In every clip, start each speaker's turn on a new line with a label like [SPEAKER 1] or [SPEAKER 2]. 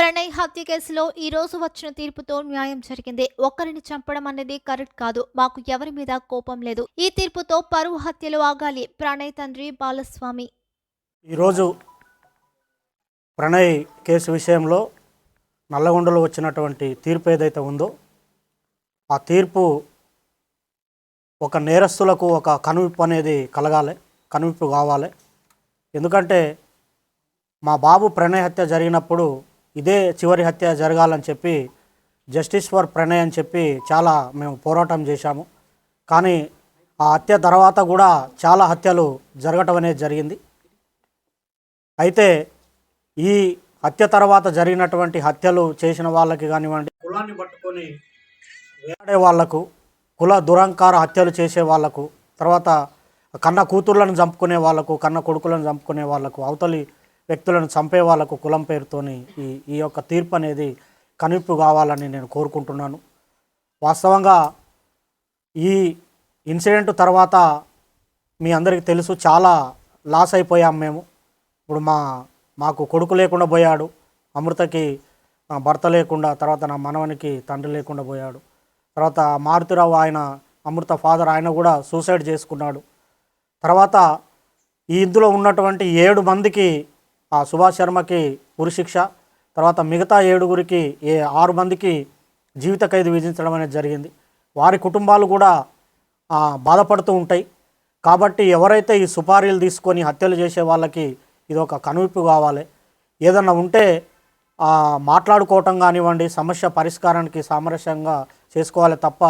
[SPEAKER 1] ప్రణయ్ హత్య కేసులో ఈ రోజు వచ్చిన తీర్పుతో న్యాయం జరిగింది. ఒక్కరిని చంపడం అనేది కరెక్ట్ కాదు. మాకు ఎవరి మీద కోపం లేదు. ఈ తీర్పుతో పరువు హత్యలు ఆగాలి. ప్రణయ్ తండ్రి బాలస్వామి.
[SPEAKER 2] ఈరోజు ప్రణయ్ కేసు విషయంలో నల్లగొండలో వచ్చినటువంటి తీర్పు ఏదైతే ఉందో ఆ తీర్పు ఒక నేరస్తులకు ఒక కనువిప్పు అనేది కలగాలి, కనువిప్పు కావాలి. ఎందుకంటే మా బాబు ప్రణయ్ హత్య జరిగినప్పుడు ఇదే చివరి హత్య జరగాలని చెప్పి జస్టిస్ ఫర్ ప్రణయ్ అని చెప్పి చాలా మేము పోరాటం చేశాము. కానీ ఆ హత్య తర్వాత కూడా చాలా హత్యలు జరగటం అనేది జరిగింది. అయితే ఈ హత్య తర్వాత జరిగినటువంటి హత్యలు చేసిన వాళ్ళకి కానివ్వండి, కులాన్ని పట్టుకొని వేలాడే వాళ్లకు, కుల దురంకార హత్యలు చేసే వాళ్లకు, తర్వాత కన్న కూతుర్లను చంపుకునే వాళ్లకు, కన్న కొడుకులను చంపుకునే వాళ్లకు, అవతలి వ్యక్తులను చంపే వాళ్లకు కులం పేరుతోని ఈ యొక్క తీర్పు అనేది కనువిప్పు కావాలని నేను కోరుకుంటున్నాను. వాస్తవంగా ఈ ఇన్సిడెంట్ తర్వాత మీ అందరికీ తెలుసు, చాలా లాస్ అయిపోయాం మేము. ఇప్పుడు మాకు కొడుకు లేకుండా పోయాడు, అమృతకి భర్త లేకుండా, తర్వాత నా మనవనికి తండ్రి లేకుండా పోయాడు. తర్వాత మారుతిరావు ఆయన అమృత ఫాదర్ ఆయన కూడా సూసైడ్ చేసుకున్నాడు. తర్వాత ఈ ఇందులో ఉన్నటువంటి 7 మందికి సుభాష్ శర్మకి ఉరిశిక్ష, తర్వాత మిగతా 7గురికి 6 మందికి జీవిత ఖైదు విధించడం అనేది జరిగింది. వారి కుటుంబాలు కూడా బాధపడుతూ ఉంటాయి. కాబట్టి ఎవరైతే ఈ సుపారీలు తీసుకొని హత్యలు చేసే వాళ్ళకి ఇది ఒక కనువిప్పు కావాలి. ఏదన్నా ఉంటే మాట్లాడుకోవటం కానివ్వండి, సమస్య పరిష్కారానికి సామరస్యంగా చేసుకోవాలి తప్ప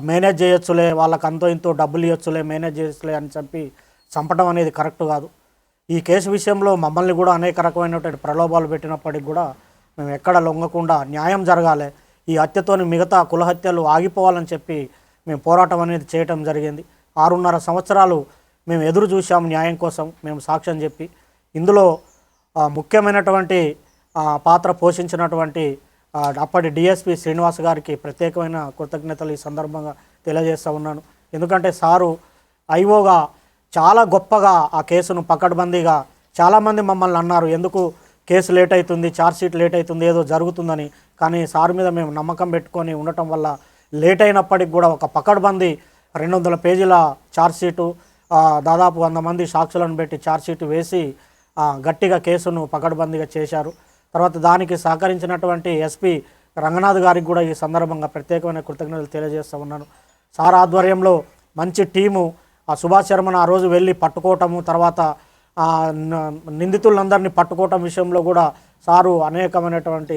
[SPEAKER 2] మేనేజ్ చేయొచ్చులే, వాళ్ళకి అంతో ఇంతో డబ్బులు ఇవ్వచ్చులే, మేనేజ్ చేయొచ్చులే అని చెప్పి చంపడం అనేది కరెక్ట్ కాదు. ఈ కేసు విషయంలో మమ్మల్ని కూడా అనేక రకమైనటువంటి ప్రలోభాలు పెట్టినప్పటికి కూడా మేము ఎక్కడ లొంగకుండా న్యాయం జరగాలి, ఈ హత్యతోని మిగతా కుల హత్యలు ఆగిపోవాలని చెప్పి మేము పోరాటం అనేది చేయటం జరిగింది. 6.5 సంవత్సరాలు మేము ఎదురు చూసాము న్యాయం కోసం, మేము సాక్ష్యం చెప్పి. ఇందులో ముఖ్యమైనటువంటి పాత్ర పోషించినటువంటి అప్పటి డిఎస్పి శ్రీనివాస్ గారికి ప్రత్యేకమైన కృతజ్ఞతలు ఈ సందర్భంగా తెలియజేస్తూ ఉన్నాను. ఎందుకంటే సారు ఐఓగా చాలా గొప్పగా ఆ కేసును పకడ్బందీగా, చాలామంది మమ్మల్ని అన్నారు ఎందుకు కేసు లేట్ అవుతుంది, ఛార్జ్షీట్ లేట్ అవుతుంది, ఏదో జరుగుతుందని. కానీ సార్ మీద మేము నమ్మకం పెట్టుకొని ఉండటం వల్ల లేట్ అయినప్పటికి కూడా ఒక పకడ్బందీ 200 పేజీల ఛార్జ్షీటు, దాదాపు 100 మంది సాక్షులను పెట్టి ఛార్జ్షీట్ వేసి గట్టిగా కేసును పకడ్బందీగా చేశారు. తర్వాత దానికి సహకరించినటువంటి ఎస్పీ రంగనాథ్ గారికి కూడా ఈ సందర్భంగా ప్రత్యేకమైన కృతజ్ఞతలు తెలియజేస్తూ ఉన్నాను. సార్ ఆధ్వర్యంలో మంచి టీము సుభాష్ శర్మను ఆ రోజు వెళ్ళి పట్టుకోవటము, తర్వాత నిందితులందరినీ పట్టుకోవటం విషయంలో కూడా సారు అనేకమైనటువంటి